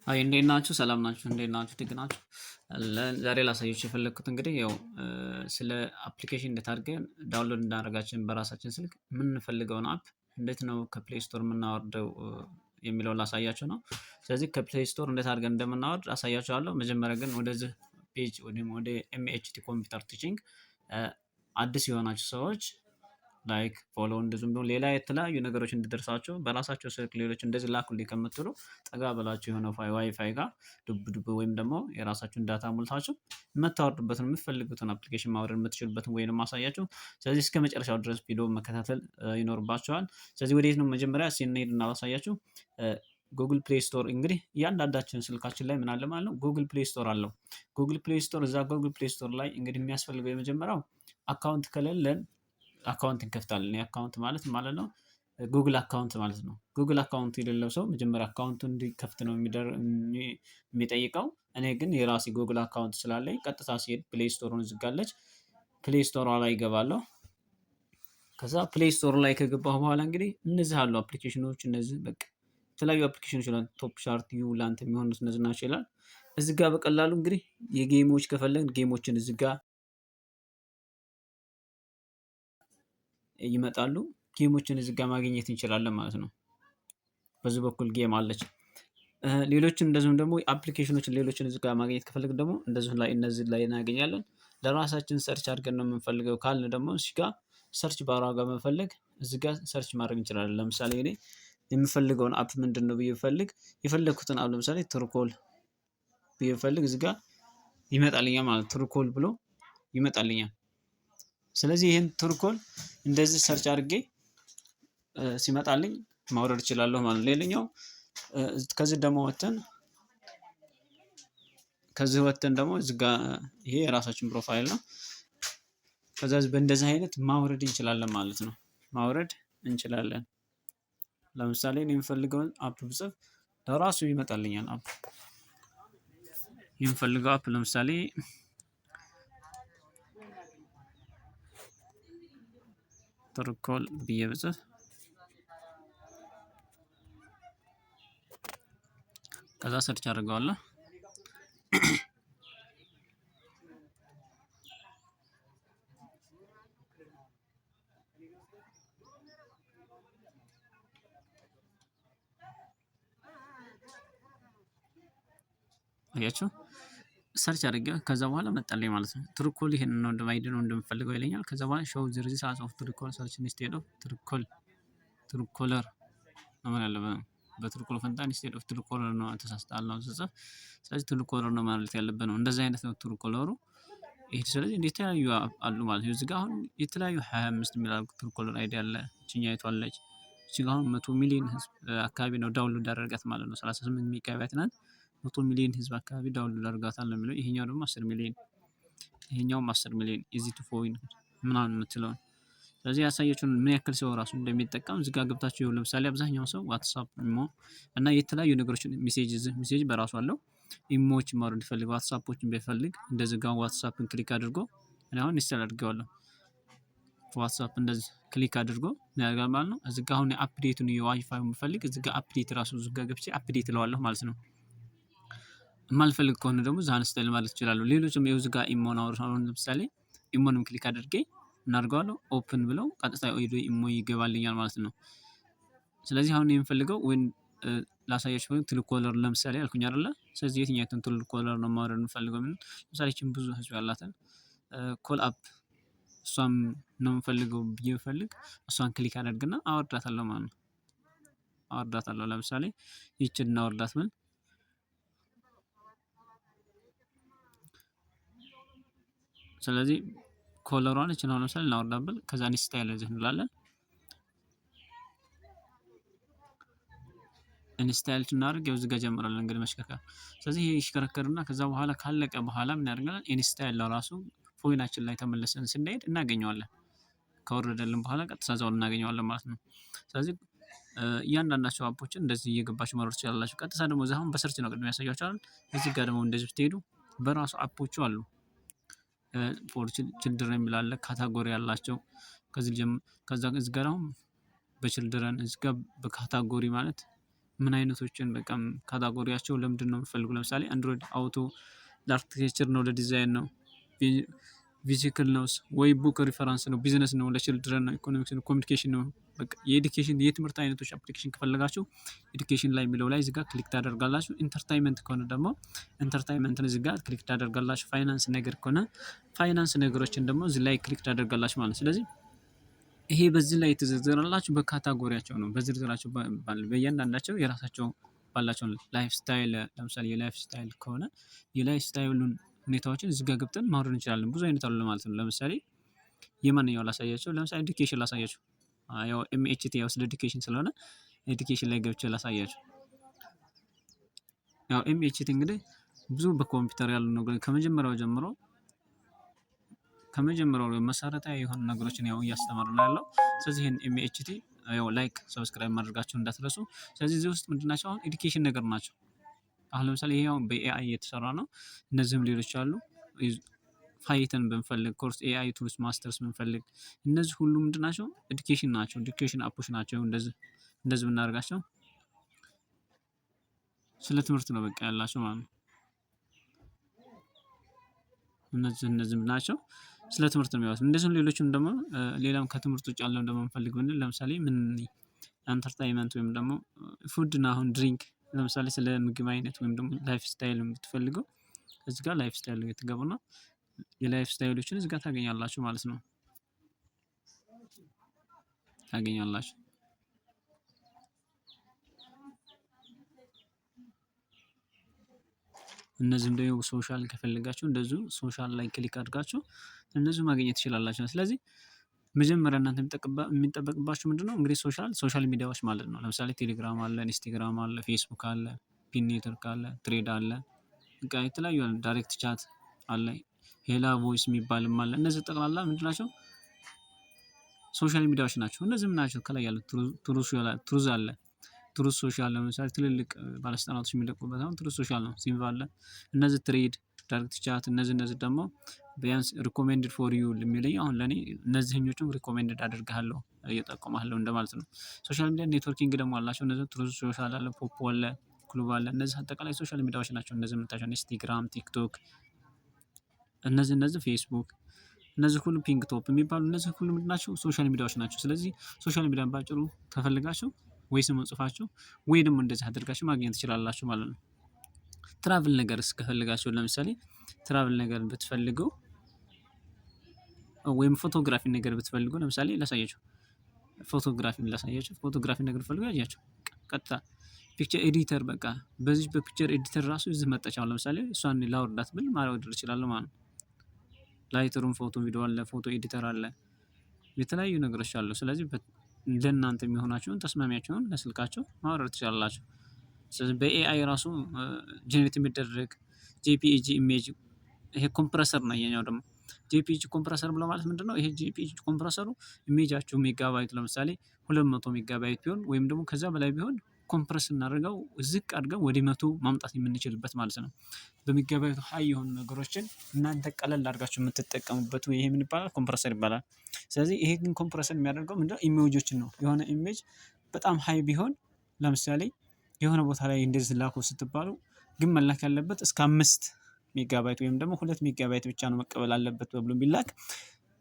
አይ እንዴት ናችሁ? ሰላም ናችሁ? እንዴት ናችሁ? ደግ ናችሁ? ዛሬ ላሳያችሁ የፈለግኩት እንግዲህ ያው ስለ አፕሊኬሽን እንዴት አድርገን ዳውንሎድ እንዳደረጋችን በራሳችን ስልክ የምንፈልገውን አፕ እንዴት ነው ከፕሌይ ስቶር የምናወርደው የሚለውን ላሳያችሁ ነው። ስለዚህ ከፕሌይ ስቶር እንዴት አድርገን እንደምናወርድ አሳያችኋለሁ። መጀመሪያ ግን ወደዚህ ፔጅ ወደ ኤምኤችቲ ኮምፒውተር ቲቺንግ አዲስ የሆናችሁ ሰዎች ላይክ ፎሎ እንደዚሁም ደግሞ ሌላ የተለያዩ ነገሮች እንዲደርሳቸው በራሳቸው ስልክ ሌሎች እንደዚህ ላኩልኝ ከምትሉ ጠጋ ብላችሁ የሆነ ዋይፋይ ጋር ዱብ ወይም ደግሞ የራሳችሁን ዳታ ሞልታችሁ የምታወርዱበትን የምትፈልጉትን አፕሊኬሽን ማውረድ የምትችሉበትን ወይም ማሳያችሁ። ስለዚህ እስከ መጨረሻው ድረስ ቪዲዮ መከታተል ይኖርባቸዋል። ስለዚህ ወዴት ነው መጀመሪያ ሲንሄድ እና ላሳያችሁ። ጉግል ፕሌይ ስቶር እንግዲህ እያንዳንዳችን ስልካችን ላይ ምን አለ ማለት ነው፣ ጉግል ፕሌይ ስቶር አለው። ጉግል ፕሌይ ስቶር እዛ ጉግል ፕሌይ ስቶር ላይ እንግዲህ የሚያስፈልገው የመጀመሪያው አካውንት ከሌለን አካውንት እንከፍታለን። የአካውንት ማለት ነው ጉግል አካውንት ማለት ነው። ጉግል አካውንት የሌለው ሰው መጀመሪያ አካውንቱ እንዲከፍት ነው የሚጠይቀው። እኔ ግን የራሴ ጉግል አካውንት ስላለኝ ቀጥታ ሲሄድ ፕሌይ ስቶሩን ዝጋለች። ፕሌይ ስቶሯ ላይ ይገባለሁ። ከዛ ፕሌይ ስቶር ላይ ከገባሁ በኋላ እንግዲህ እነዚህ አሉ አፕሊኬሽኖች። እነዚህ በቃ የተለያዩ አፕሊኬሽኖች ይችላል። ቶፕ ቻርት ዩ ላንተ የሚሆኑት እነዚህ ናቸው ይላል። እዚህ ጋር በቀላሉ እንግዲህ የጌሞች ከፈለግን ጌሞችን እዚህ ጋር ይመጣሉ። ጌሞችን እዚህ ጋር ማግኘት እንችላለን ማለት ነው። በዚህ በኩል ጌም አለች። ሌሎችን እንደዚሁም ደግሞ አፕሊኬሽኖችን ሌሎችን እዚህ ጋር ማግኘት ከፈለግን ደግሞ እንደዚሁ ላይ እነዚህ ላይ እናገኛለን። ለራሳችን ሰርች አድርገን ነው የምንፈልገው ካልን ደግሞ እዚህ ጋር ሰርች ባሯ ጋር መፈለግ እዚህ ጋር ሰርች ማድረግ እንችላለን። ለምሳሌ እኔ የምፈልገውን አፕ ምንድን ነው ብዬ ብፈልግ የፈለግኩትን አፕ ለምሳሌ ትሩኮል ብዬ ብፈልግ እዚህ ጋር ይመጣልኛል ማለት ትሩኮል ብሎ ይመጣልኛል። ስለዚህ ይህን ትሩኮል እንደዚህ ሰርች አድርጌ ሲመጣልኝ ማውረድ እችላለሁ ማለት ነው። ሌላኛው ከዚህ ደግሞ ወተን ደግሞ እዚህ ጋር ይሄ የራሳችን ፕሮፋይል ነው። ከዛ በእንደዚህ አይነት ማውረድ እንችላለን ማለት ነው። ማውረድ እንችላለን። ለምሳሌ እኔ የምፈልገውን አፕ ብጽፍ ለራሱ ይመጣልኛል። አፕ የምፈልገው አፕ ለምሳሌ ትሩኮል ብዬ ብጽፍ ከዛ ሰርች አድርገዋለሁ። አያችሁ ሰርች አድርጌ ከዛ በኋላ መጣልኝ ማለት ነው። ትሩኮል ይሄን ነው ዲቫይድ ነው እንደምፈልገው ይለኛል። ከዛ በኋላ ሾው ዘ ሪዛልትስ ኦፍ ትሩኮል ሰርች ኢንስቴድ ኦፍ ትሩኮለር ነው ማለት ያለበት። በትሩኮል ፈንታ ኢንስቴድ ኦፍ ትሩኮለር ነው ተሳስታል ነው ጽፍ። ስለዚህ ትሩኮለር ነው ማለት ያለበት ነው። እንደዚህ አይነት ነው ትሩኮለሩ። ይሄ ስለዚህ የተለያዩ አሉ ማለት ነው። እዚህ ጋር አሁን የተለያዩ 25 የሚላል ትሩኮለር አይዲ አለ። እቺኛይቱ አለች። እዚህ ጋር አሁን 100 ሚሊዮን ህዝብ አካባቢ ነው ዳውንሎድ ያደረጋት ማለት ነው። 38 ሜጋባይት ናት። 100 ሚሊዮን ህዝብ አካባቢ ዳውንሎድ አድርጋታል ነው የሚለው። ይሄኛው ደግሞ 10 ሚሊዮን፣ ይሄኛውም 10 ሚሊዮን ኢዚ ቱ ፎይን ምናምን የምትለውን። ስለዚህ ያሳየችውን ምን ያክል ሰው ራሱ እንደሚጠቀም እዚህ ጋር ገብታችሁ ይኸው። ለምሳሌ አብዛኛው ሰው ዋትስአፕ፣ ኢሞ እና የተለያዩ ነገሮችን ሜሴጅ በራሱ አለው። ኢሞዎች ማውረድ ቢፈልግ ዋትስአፖችን ቢፈልግ እንደዚህ ጋር ዋትስአፕን ክሊክ አድርጎ እኔ አሁን ኢንስታል አድርጌዋለሁ። ዋትስአፕ እንደዚህ ክሊክ አድርጎ ምን ያደርጋል ማለት ነው። እዚህ ጋር አሁን አፕዴቱን የዋይፋይ የምፈልግ እዚህ ጋር አፕዴት ራሱ እዚህ ጋር ገብቼ አፕዴት እለዋለሁ ማለት ነው። የማልፈልግ ከሆነ ደግሞ ዛን ስታይል ማለት እችላለሁ። ሌሎችም ይኸው እዚህ ጋር ኢሞን አሁን ለምሳሌ ኢሞንም ክሊክ አድርጌ እናድርገዋለሁ ኦፕን ብለው ቀጥታ ወደ ኢሞ ይገባልኛል ማለት ነው። ስለዚህ አሁን የምፈልገው ወይም ላሳያችሁ ወይ ትሩኮለር ለምሳሌ አልኩኝ አይደለ? ስለዚህ የትኛይቱን ትሩኮለር ነው ማውረድ የምፈልገው? ለምሳሌ እቺን ብዙ ህዝብ ያላትን ኮል አፕ እሷም ነው የምፈልገው ብዬ ብፈልግ እሷን ክሊክ አደርግና አወርዳታለሁ ማለት ነው። አወርዳታለሁ ለምሳሌ ይችን እናወርዳት ምን ስለዚህ ኮለሯን እቺን አሁን ለምሳሌ እናወርዳብል። ከዛ ኢንስታይል እዚህ እንላለን። ኢንስታይል ስናደርግ ያው እዚህ ጋር ጀምራለን እንግዲህ መሽከርከር። ስለዚህ ይሄ ይሽከረከርና ከዛ በኋላ ካለቀ በኋላ ምን ያደርጋል? ኢንስታይል ለራሱ ፎይናችን ላይ ተመልሰን ስንሄድ እናገኘዋለን። ከወረደልን በኋላ ቀጥታ እዛው እናገኘዋለን ማለት ነው። ስለዚህ እያንዳንዳቸው አፖችን እንደዚህ እየገባችሁ ማውረድ ትችላላችሁ። ቀጥታ ደግሞ እዚህ አሁን በሰርች ነው ቅድም ያሳያችኋል። እዚህ ጋር ደግሞ እንደዚህ ብትሄዱ በራሱ አፖቹ አሉ። ፎር ችልድረን የሚል አለ። ካታጎሪ ያላቸው ከዚህ ከዛ እዚህ ጋር አሁን በችልድረን እዚህ ጋር በካታጎሪ ማለት ምን አይነቶችን በቃ ካታጎሪያቸው ለምንድን ነው የምፈልጉ? ለምሳሌ አንድሮይድ አውቶ ለአርክቴክቸር ነው፣ ለዲዛይን ነው፣ ቪዚክል ነው ወይ ቡክ ሪፈራንስ ነው፣ ቢዝነስ ነው፣ ለችልድረን ነው፣ ኢኮኖሚክስ ነው፣ ኮሚኒኬሽን ነው። በቃ የኤዱኬሽን የትምህርት አይነቶች አፕሊኬሽን ከፈለጋችሁ ኤዱኬሽን ላይ የሚለው ላይ እዚጋ ክሊክ ታደርጋላችሁ። ኢንተርታይንመንት ከሆነ ደግሞ ኢንተርታይንመንትን እዚጋ ክሊክ ታደርጋላችሁ። ፋይናንስ ነገር ከሆነ ፋይናንስ ነገሮችን ደግሞ እዚህ ላይ ክሊክ ታደርጋላችሁ ማለት ነው። ስለዚህ ይሄ በዚህ ላይ የተዘረዘረላችሁ በካታጎሪያቸው ነው፣ በዝርዝራቸው በእያንዳንዳቸው የራሳቸው ባላቸው ላይፍ ስታይል። ለምሳሌ የላይፍ ስታይል ከሆነ የላይፍ ስታይሉን ሁኔታዎችን እዚህ ጋር ገብተን ማውረድ እንችላለን። ብዙ አይነት አሉ ማለት ነው። ለምሳሌ የማንኛው ላሳያቸው? ለምሳሌ ኤዱኬሽን ላሳያቸው። ያው ኤምኤችቲ ያው ስለ ኤዱኬሽን ስለሆነ ኤዱኬሽን ላይ ገብቼ ላሳያቸው። ያው ኤምኤችቲ እንግዲህ ብዙ በኮምፒውተር ያሉ ነገር ከመጀመሪያው መሰረታዊ የሆኑ ነገሮችን ያው እያስተማሩ ነው ያለው። ስለዚህ ይሄን ኤምኤችቲ ያው ላይክ ሰብስክራይብ ማድረጋቸውን እንዳትረሱ። ስለዚህ እዚህ ውስጥ ምንድን ናቸው? አሁን ኤዱኬሽን ነገር ናቸው። አሁን ለምሳሌ ይሄ አሁን በኤአይ እየተሰራ ነው። እነዚህም ሌሎች አሉ። ፋይተን ብንፈልግ ኮርስ ኤአይ ቱልስ ማስተርስ ብንፈልግ እነዚህ ሁሉ ምንድን ናቸው? ኤዱኬሽን ናቸው። ኤዱኬሽን አፖች ናቸው። እንደዚህ ብናደርጋቸው ስለ ትምህርት ነው በቃ ያላቸው ማለት ነው። እነዚህም ናቸው ስለ ትምህርት ነው የሚያወሩት። እንደዚሁም ሌሎችም ደግሞ ሌላም ከትምህርት ውጭ ያለው ደግሞ የምንፈልግ ብንል ለምሳሌ ምን ኢንተርታይንመንት ወይም ደግሞ ፉድ እና አሁን ድሪንክ ለምሳሌ ስለ ምግብ አይነት ወይም ደግሞ ላይፍ ስታይል የምትፈልገው እዚህ ጋር ላይፍ ስታይል ትገቡና የላይፍ ስታይሎችን እዚህ ጋር ታገኛላችሁ ማለት ነው። ታገኛላችሁ። እነዚህም ደግሞ ሶሻል ከፈለጋችሁ እንደዚሁ ሶሻል ላይ ክሊክ አድርጋችሁ እነዚሁ ማግኘት ትችላላችሁ። ስለዚህ መጀመሪያ እናንተ የሚጠበቅባችሁ ምንድነው? እንግዲህ ሶሻል ሚዲያዎች ማለት ነው። ለምሳሌ ቴሌግራም አለ፣ ኢንስታግራም አለ፣ ፌስቡክ አለ፣ ፒን ኔትወርክ አለ፣ ትሬድ አለ፣ በቃ የተለያዩ አለ፣ ዳይሬክት ቻት አለ፣ ሄላ ቮይስ የሚባልም አለ። እነዚህ ጠቅላላ ምንድን ናቸው? ሶሻል ሚዲያዎች ናቸው። እነዚህም ናቸው ከላይ ያሉት። ትሩዝ አለ፣ ትሩዝ ሶሻል ለምሳሌ ትልልቅ ባለስልጣናቶች የሚለቁበት አሁን ትሩዝ ሶሻል ነው። ሲምባ አለ። እነዚህ ትሬድ፣ ዳይሬክት ቻት፣ እነዚህ ደግሞ ቢያንስ ሪኮሜንድድ ፎር ዩ የሚለኝ አሁን ለእኔ እነዚህኞቹም ሪኮሜንድድ አድርግሃለሁ እየጠቀማለሁ እንደማለት ነው። ሶሻል ሚዲያ ኔትወርኪንግ ደግሞ አላቸው። እነዚህ ትሩዝ ሶሻል አለ፣ ፖፖ አለ፣ ክሉብ አለ። እነዚህ አጠቃላይ ሶሻል ሚዲያዎች ናቸው። እነዚህ የምታቸው ኢንስታግራም፣ ቲክቶክ፣ እነዚህ ፌስቡክ፣ እነዚህ ሁሉ ፒንግ ቶፕ የሚባሉ እነዚህ ሁሉ ምንድን ናቸው? ሶሻል ሚዲያዎች ናቸው። ስለዚህ ሶሻል ሚዲያን ባጭሩ ከፈልጋችሁ ወይ ስም ጽፋችሁ ወይ ደግሞ እንደዚህ አድርጋችሁ ማግኘት ትችላላችሁ ማለት ነው። ትራቭል ነገር እስከፈልጋችሁ ለምሳሌ ትራቭል ነገር ብትፈልጉ ወይም ፎቶግራፊ ነገር ብትፈልጉ ለምሳሌ ላሳያችሁ። ፎቶግራፊ ነገር ፈልጉ ያያችሁ ቀጥታ ፒክቸር ኤዲተር በቃ በዚህ በፒክቸር ኤዲተር ራሱ እዚህ መጣች። አሁን ለምሳሌ እሷን ላወርዳት ብል ማውረድ እችላለሁ ማለት ነው። ላይትሩም ፎቶ ቪዲዮ አለ፣ ፎቶ ኤዲተር አለ፣ የተለያዩ ነገሮች አሉ። ስለዚህ ለእናንተ የሚሆናችሁን ተስማሚያችሁን ለስልካችሁ ማውረድ ትችላላችሁ። ስለዚህ በኤአይ ራሱ ጄኔሬት የሚደረግ ጄፒኢጂ ኢሜጅ ይሄ ኮምፕረሰር ነው። ይሄኛው ደግሞ ጄፒኢጂ ኮምፕረሰር ብሎ ማለት ምንድነው? ይሄ ጄፒኢጂ ኮምፕረሰሩ ኢሜጃችሁ ሜጋባይት ለምሳሌ 200 ሜጋባይት ቢሆን ወይም ደግሞ ከዛ በላይ ቢሆን ኮምፕረስ እናደርገው ዝቅ አድርገን ወደ 100 ማምጣት የምንችልበት ማለት ነው። በሚገባዩ ሀይ የሆኑ ነገሮችን እናንተ ቀለል አድርጋችሁ የምትጠቀሙበት ይሄ ምን ይባላል? ኮምፕረሰር ይባላል። ስለዚህ ይሄ ግን ኮምፕረሰር የሚያደርገው ምንድነው? ኢሜጆችን ነው። የሆነ ኢሜጅ በጣም ሀይ ቢሆን ለምሳሌ የሆነ ቦታ ላይ እንደዚህ ላኩ ስትባሉ ግን መላክ ያለበት እስከ 5 ሜጋባይት ወይም ደግሞ 2 ሜጋባይት ብቻ ነው መቀበል አለበት ተብሎ ቢላክ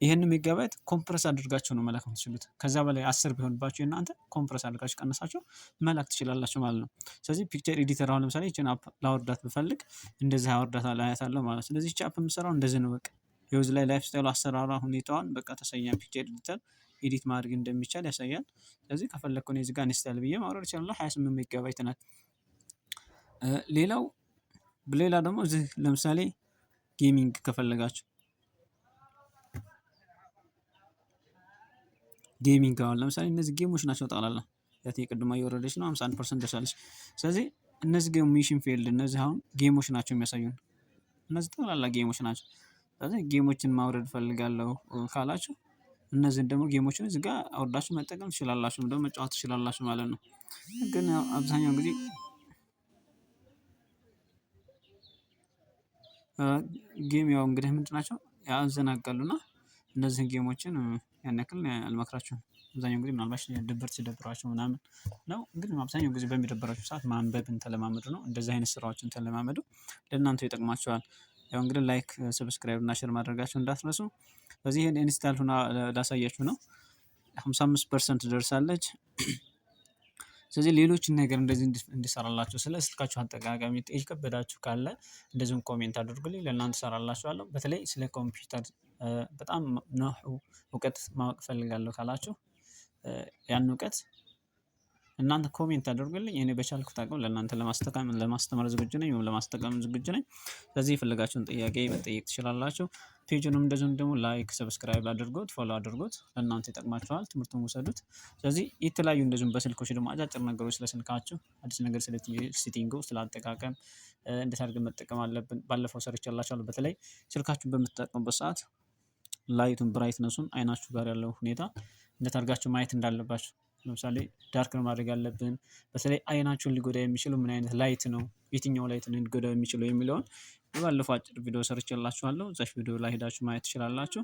ይሄን ሜጋባይት ኮምፕረስ አድርጋችሁ ነው መላክ የምትችሉት። ከዛ በላይ 10 ቢሆንባችሁ እናንተ ኮምፕረስ አድርጋችሁ ቀነሳችሁ መላክ ትችላላችሁ ማለት ነው። ስለዚህ ፒክቸር ኤዲተር አሁን ለምሳሌ እቺን አፕ ላወርዳት ብፈልግ እንደዚህ አወርዳታለሁ፣ አያታለሁ ማለት ነው። ስለዚህ እቺ አፕ የምሰራው እንደዚህ ነው። በቃ የውዝ ላይ ላይፍ ስታይል አሰራሯ ሁኔታዋን በቃ ተሰያም ፒክቸር ኤዲተር ኤዲት ማድረግ እንደሚቻል ያሳያል። ስለዚህ ከፈለኩ እዚህ ጋር ኢንስታል ብዬ ማውረድ እችላለሁ። 28 ሜጋባይት ናት። ሌላ ደግሞ እዚህ ለምሳሌ ጌሚንግ ከፈለጋችሁ ጌሚንግ አሁን ለምሳሌ እነዚህ ጌሞች ናቸው ጠቅላላ ያት የቅድማ እየወረደች ነው 51% ደርሳለች። ስለዚህ እነዚህ ጌም ሚሽን ፊልድ እነዚህ አሁን ጌሞች ናቸው የሚያሳዩን። እነዚህ ጠቅላላ ጌሞች ናቸው። ስለዚህ ጌሞችን ማውረድ ፈልጋለሁ ካላችሁ እነዚህን ደግሞ ጌሞችን እዚህ ጋር አውርዳችሁ መጠቀም ትችላላችሁ፣ ደግሞ መጫወት ትችላላችሁ ማለት ነው። ግን አብዛኛውን ጊዜ ጌም ያው እንግዲህ ምንድን ናቸው ያዘናጋሉና እነዚህን ጌሞችን ያን ያክል አልመክራችሁም። አብዛኛው ጊዜ ምናልባት ድብርት ሲደብራቸው ምናምን ነው። ግን አብዛኛው ጊዜ በሚደብራቸው ሰዓት ማንበብን ተለማመዱ ነው። እንደዚህ አይነት ስራዎችን ተለማመዱ፣ ለእናንተ ይጠቅማቸዋል። ያው እንግዲህ ላይክ፣ ሰብስክራይብ እና ሼር ማድረጋችሁ እንዳትረሱ። በዚህ ይሄን ኢንስታል ሆና ላሳያችሁ ነው። 55% ደርሳለች። ስለዚህ ሌሎችን ነገር እንደዚህ እንዲሰራላችሁ ስለ ስልካችሁ አጠቃቀም የከበዳችሁ ካለ እንደዚሁም ኮሜንት አድርጉልኝ፣ ለእናንተ እሰራላችኋለሁ። በተለይ ስለ ኮምፒውተር በጣም እውቀት ማወቅ እፈልጋለሁ ካላችሁ ያን እውቀት እናንተ ኮሜንት አድርጉልኝ። እኔ በቻልኩት አቅም ለእናንተ ለማስተማር ዝግጁ ነኝ፣ ወይም ለማስጠቀም ዝግጁ ነኝ። ስለዚህ የፈለጋችሁን ጥያቄ መጠየቅ ትችላላችሁ። ፔጁንም እንደዚሁም ደግሞ ላይክ፣ ሰብስክራይብ አድርጎት ፎሎ አድርጎት፣ ለእናንተ ይጠቅማችኋል። ትምህርቱን ውሰዱት። ስለዚህ የተለያዩ እንደዚሁም በስልኮች ደግሞ አጫጭር ነገሮች ስለስልካችሁ አዲስ ነገር ስለ ሴቲንጉ፣ ስለ አጠቃቀም እንዴት አድርገን መጠቀም አለብን ባለፈው ሰርቼላችኋለሁ። በተለይ ስልካችሁን በምትጠቀሙበት ሰዓት ላይቱን ብራይትነሱን አይናችሁ ጋር ያለው ሁኔታ እንዴት አድርጋችሁ ማየት እንዳለባችሁ፣ ለምሳሌ ዳርክ ነው ማድረግ ያለብን። በተለይ አይናችሁን ሊጎዳ የሚችለው ምን አይነት ላይት ነው፣ የትኛው ላይት ነው ሊጎዳ የሚችለው የሚለውን ባለፈው አጭር ቪዲዮ ሰርቼላችኋለሁ። እዛች ቪዲዮ ላይ ሄዳችሁ ማየት ትችላላችሁ።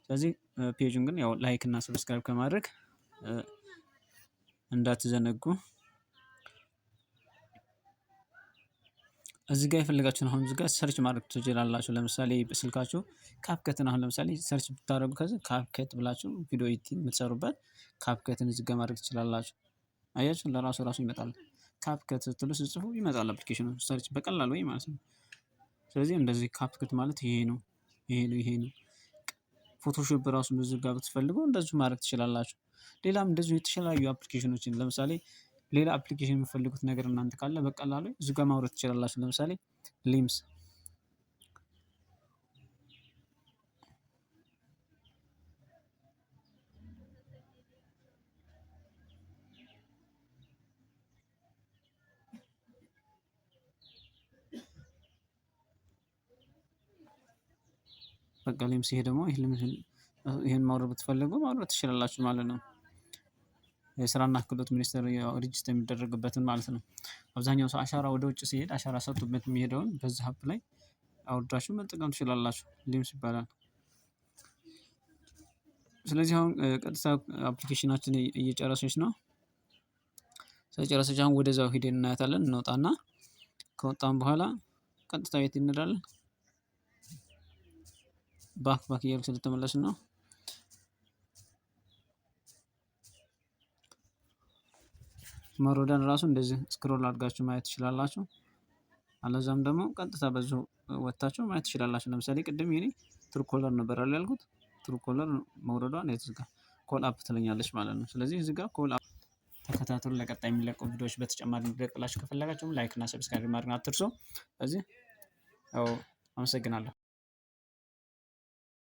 ስለዚህ ፔጁን ግን ያው ላይክ እና ሰብስክራይብ ከማድረግ እንዳትዘነጉ። እዚህ ጋር የፈለጋችሁን አሁን እዚህ ጋር ሰርች ማድረግ ትችላላችሁ። ለምሳሌ በስልካችሁ ካፕከትን አሁን ለምሳሌ ሰርች ብታደርጉ ከዚህ ካፕከት ብላችሁ ቪዲዮ ኤዲቲንግ የምትሰሩበት ካፕከትን እዚህ ጋር ማድረግ ትችላላችሁ። አያችሁ ራሱ ይመጣል። ካፕከት ስትሉ ስትጽፉ ይመጣል አፕሊኬሽኑ ሰርች በቀላሉ ወይ ማለት ነው። ስለዚህ እንደዚህ ካፕከት ማለት ይሄ ነው። ፎቶሾፕ ራሱ እንደዚህ ጋር ብትፈልጉ እንደዚሁ ማድረግ ትችላላችሁ። ሌላም እንደዚሁ የተለያዩ አፕሊኬሽኖችን ለምሳሌ ሌላ አፕሊኬሽን የምፈልጉት ነገር እናንተ ካለ በቀላሉ እዚህ ጋር ማውረድ ትችላላችሁ። ለምሳሌ ሊምስ በቃ ሊምስ ይሄ ደግሞ ይሄን ማውረድ ብትፈልጉ ማውረድ ትችላላችሁ ማለት ነው። የስራና ክህሎት ሚኒስቴር ሬጅስተር የሚደረግበትን ማለት ነው። አብዛኛው ሰው አሻራ ወደ ውጭ ሲሄድ አሻራ ሰጥቶበት የሚሄደውን በዚህ አፕ ላይ አውርዳችሁ መጠቀም ትችላላችሁ። ሊምስ ይባላል። ስለዚህ አሁን ቀጥታ አፕሊኬሽናችን እየጨረሰች ነው። ስለጨረሰች አሁን ወደዛው ሂደን እናያታለን። እንወጣና ከወጣን በኋላ ቀጥታ የት እንሄዳለን? ባክ እያልኩ ስለተመለስን ነው። መሮዳን ራሱ እንደዚህ ስክሮል አድርጋችሁ ማየት ትችላላችሁ። አለዛም ደግሞ ቀጥታ በዚሁ ወጥታችሁ ማየት ትችላላችሁ። ለምሳሌ ቅድም ይሄኔ ትሩ ኮለር ነበር ያልኩት። ትሩ ኮለር መውረዷን እዚህ ጋር ኮል አፕ ትለኛለች ማለት ነው። ስለዚህ እዚህ ጋር ኮል አፕ ተከታተሉ። ለቀጣይ የሚለቁ ቪዲዮዎች በተጨማሪ እንዲለቅላችሁ ከፈለጋችሁ ላይክ እና ሰብስክራይብ ማድረግ አትርሱ። ስለዚህ ያው አመሰግናለሁ።